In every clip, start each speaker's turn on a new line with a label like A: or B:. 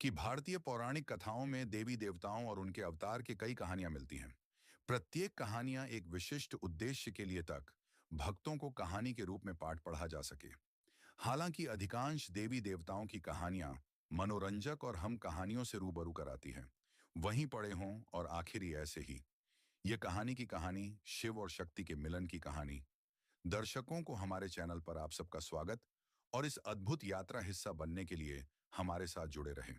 A: कि भारतीय पौराणिक कथाओं में देवी देवताओं और उनके अवतार की कई कहानियां मिलती हैं। प्रत्येक कहानियां एक विशिष्ट उद्देश्य के लिए तक भक्तों को कहानी के रूप में पाठ पढ़ा जा सके। हालांकि अधिकांश देवी देवताओं की कहानियां मनोरंजक और हम कहानियों से रूबरू कराती हैं, वहीं पड़े हों और आखिर ही ऐसे ही यह कहानी की कहानी शिव और शक्ति के मिलन की कहानी। दर्शकों को हमारे चैनल पर आप सबका स्वागत और इस अद्भुत यात्रा हिस्सा बनने के लिए हमारे साथ जुड़े रहें।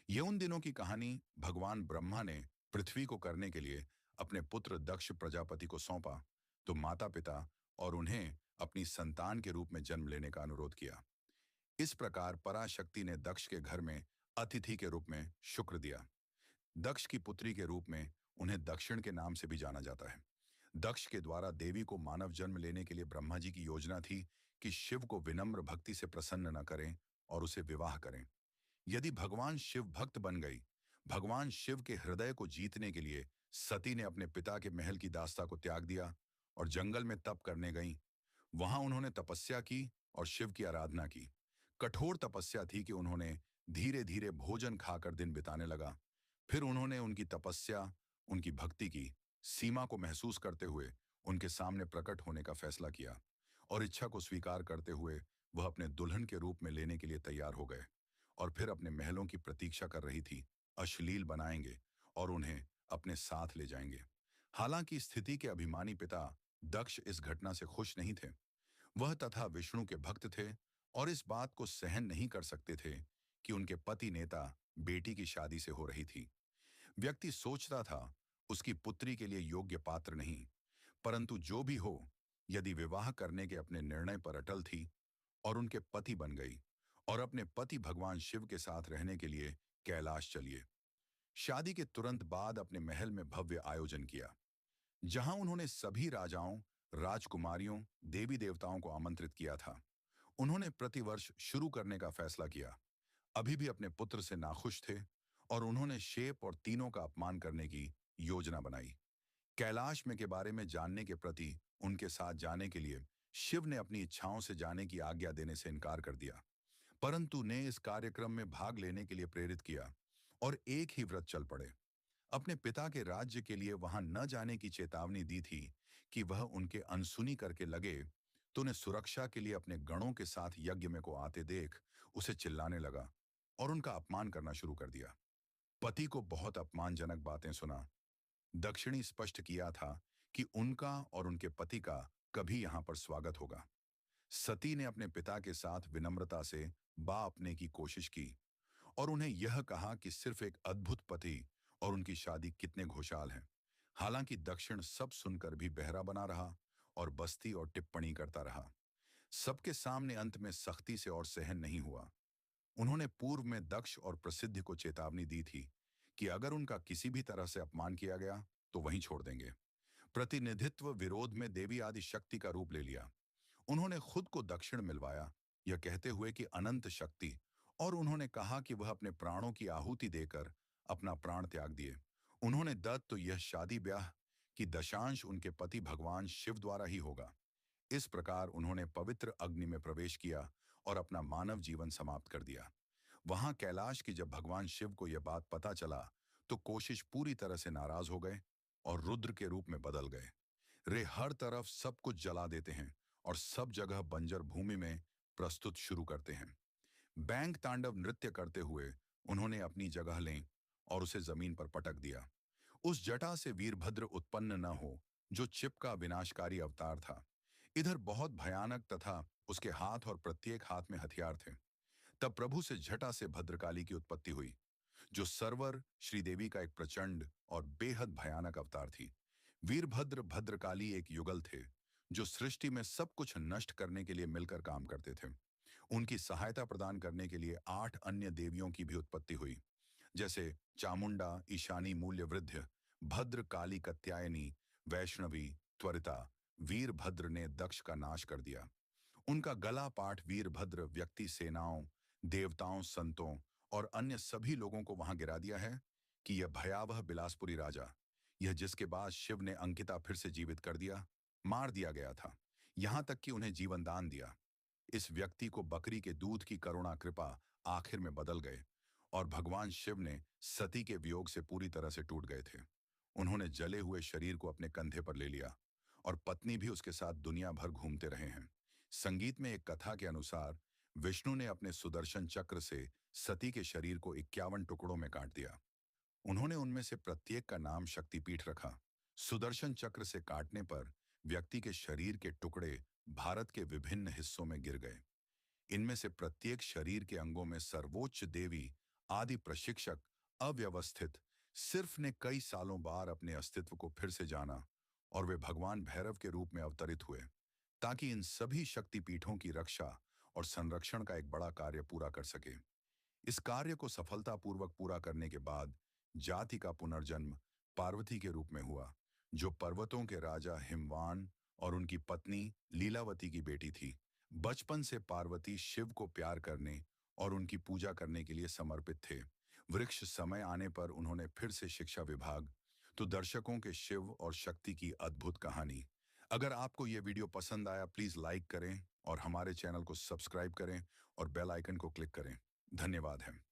A: ये उन दिनों की कहानी भगवान ब्रह्मा ने पृथ्वी को करने के लिए अपने पुत्र दक्ष प्रजापति को सौंपा, तो माता पिता और उन्हें अपनी संतान के रूप में जन्म लेने का अनुरोध किया। इस प्रकार पराशक्ति ने दक्ष के घर में अतिथि के रूप में शुक्र दिया। दक्ष की पुत्री के रूप में उन्हें दक्षिण के नाम से भी जाना जाता है। दक्ष के द्वारा देवी को मानव जन्म लेने के लिए ब्रह्मा जी की योजना थी कि शिव को विनम्र भक्ति से प्रसन्न न करें और उसे विवाह करें। यदि भगवान शिव भक्त बन गई, भगवान शिव के हृदय को जीतने के लिए सती ने अपने पिता के महल की दास्ता को त्याग दिया और जंगल में तप करने गईं। वहां उन्होंने तपस्या की और शिव की आराधना की। कठोर तपस्या थी कि उन्होंने धीरे धीरे भोजन खाकर दिन बिताने लगा। फिर उन्होंने उनकी तपस्या, उनकी भक्ति की सीमा को महसूस करते हुए उनके सामने प्रकट होने का फैसला किया और इच्छा को स्वीकार करते हुए वह अपने दुल्हन के रूप में लेने के लिए तैयार हो गए और फिर अपने महलों की प्रतीक्षा कर रही थी। अश्लील बनाएंगे और उन्हें अपने साथ ले जाएंगे। हालांकि स्थिति के अभिमानी पिता दक्ष इस घटना से खुश नहीं थे। वह तथा विष्णु के भक्त थे और इस बात को सहन नहीं कर सकते थे कि उनके पति नेता बेटी की शादी से हो रही थी। व्यक्ति सोचता था उसकी पुत्री के लिए योग्य पात्र नहीं, परंतु जो भी हो, यदि विवाह करने के अपने निर्णय पर अटल थी और उनके पति बन गई और अपने पति भगवान शिव के साथ रहने के लिए कैलाश चलिए। शादी के तुरंत बाद अपने महल में भव्य आयोजन किया, जहां उन्होंने सभी राजाओं, राजकुमारियों, देवी देवताओं को आमंत्रित किया था। उन्होंने प्रतिवर्ष शुरू करने का फैसला किया। अभी भी अपने पुत्र से नाखुश थे और उन्होंने शेप और तीनों का अपमान करने की योजना बनाई। कैलाश में के बारे में जानने के प्रति उनके साथ जाने के लिए शिव ने अपनी इच्छाओं से जाने की आज्ञा देने से इनकार कर दिया, परंतु ने इस कार्यक्रम में भाग लेने के लिए प्रेरित किया और एक ही व्रत चल पड़े। अपने पिता के राज्य के लिए वहां न जाने की चेतावनी दी थी कि वह उनके अनसुनी करके लगे, तो उन्हें सुरक्षा के लिए अपने गणों के साथ यज्ञ में को आते देख उसे चिल्लाने लगा और उनका अपमान करना शुरू कर दिया। पति को बहुत अपमानजनक बातें सुना। दक्षिणी स्पष्ट किया था कि उनका और उनके पति का कभी यहां पर स्वागत होगा। सती ने अपने पिता के साथ विनम्रता से बापने की कोशिश की और उन्हें यह कहा कि सिर्फ एक अद्भुत पति और उनकी शादी कितने खुशहाल हैं। हालांकि दक्षिण सब सुनकर भी बहरा बना रहा और बस्ती और टिप्पणी करता रहा। सबके सामने अंत में सख्ती से और सहन नहीं हुआ। उन्होंने पूर्व में दक्ष और प्रसिद्धि को चेतावनी दी थी कि अगर उनका किसी भी तरह से अपमान किया गया तो वहीं छोड़ देंगे। प्रतिनिधित्व विरोध में देवी आदि शक्ति का रूप ले लिया। उन्होंने खुद को दक्षिण मिलवाया, यह कहते हुए कि अनंत शक्ति, और उन्होंने कहा कि वह अपने प्राणों की आहुति देकर अपना प्राण त्याग दिए। उन्होंने दत्त तो यह शादी ब्याह कि दशांश उनके पति भगवान शिव द्वारा ही होगा। इस प्रकार उन्होंने पवित्र अग्नि में प्रवेश किया और अपना मानव जीवन समाप्त कर दिया। वहां कैलाश की जब भगवान शिव को यह बात पता चला, तो कोशिश पूरी तरह से नाराज हो गए और रुद्र के रूप में बदल गए। रे हर तरफ सब कुछ जला देते हैं और सब जगह बंजर भूमि में प्रस्तुत शुरू करते हैं। बैंक तांडव नृत्य करते हुए उन्होंने अपनी जगह लें और उसे जमीन पर पटक दिया। उस जटा से वीरभद्र उत्पन्न न हो, जो चिप का विनाशकारी अवतार था। इधर बहुत भयानक तथा उसके हाथ और प्रत्येक हाथ में हथियार थे। तब प्रभु से जटा से भद्रकाली की उत्पत्ति हुई, जो सर्वर श्रीदेवी का एक प्रचंड और बेहद भयानक अवतार थी। वीरभद्र भद्रकाली एक युगल थे, जो सृष्टि में सब कुछ नष्ट करने के लिए मिलकर काम करते थे। उनकी सहायता प्रदान करने के लिए 8 अन्य देवियों की भी उत्पत्ति हुई, जैसे चामुंडा, ईशानी, मूल्यवृद्ध, भद्र काली, कत्यायनी, वैष्णवी, त्वरिता। वीरभद्र ने दक्ष का नाश कर दिया। उनका गला पाठ वीरभद्र व्यक्ति सेनाओं, देवताओं, संतों और अन्य सभी लोगों को वहां गिरा दिया है कि यह भयावह बिलासपुरी राजा, यह जिसके बाद शिव ने अंकिता फिर से जीवित कर दिया, मार दिया गया था, यहां तक कि उन्हें जीवन दान दिया। इस व्यक्ति को बकरी के दूध की करुणा कृपा आखिर में बदल गए और भगवान शिव ने सती के वियोग से पूरी तरह से टूट गए थे। उन्होंने जले हुए शरीर को अपने कंधे पर ले लिया और पत्नी भी उसके साथ दुनिया भर घूमते रहे हैं। संगीत में एक कथा के अनुसार विष्णु ने अपने सुदर्शन चक्र से सती के शरीर को 51 टुकड़ों में काट दिया। उन्होंने उनमें से प्रत्येक का नाम शक्तिपीठ रखा। सुदर्शन चक्र से काटने पर व्यक्ति के शरीर के टुकड़े भारत के विभिन्न हिस्सों में गिर गए। इनमें से प्रत्येक शरीर के अंगों में सर्वोच्च देवी आदि प्रशिक्षक अव्यवस्थित सिर्फ ने कई सालों बाद अपने अस्तित्व को फिर से जाना और वे भगवान भैरव के रूप में अवतरित हुए ताकि इन सभी शक्तिपीठों की रक्षा और संरक्षण का एक बड़ा कार्य पूरा कर सके। इस कार्य को सफलतापूर्वक पूरा करने के बाद जाति का पुनर्जन्म पार्वती के रूप में हुआ, जो पर्वतों के राजा हिमवान और उनकी पत्नी लीलावती की बेटी थी। बचपन से पार्वती शिव को प्यार करने और उनकी पूजा करने के लिए समर्पित थे। वृक्ष समय आने पर उन्होंने फिर से शिक्षा विभाग तो दर्शकों के शिव और शक्ति की अद्भुत कहानी। अगर आपको यह वीडियो पसंद आया प्लीज लाइक करें और हमारे चैनल को सब्सक्राइब करें और बेल आइकन को क्लिक करें। धन्यवाद है।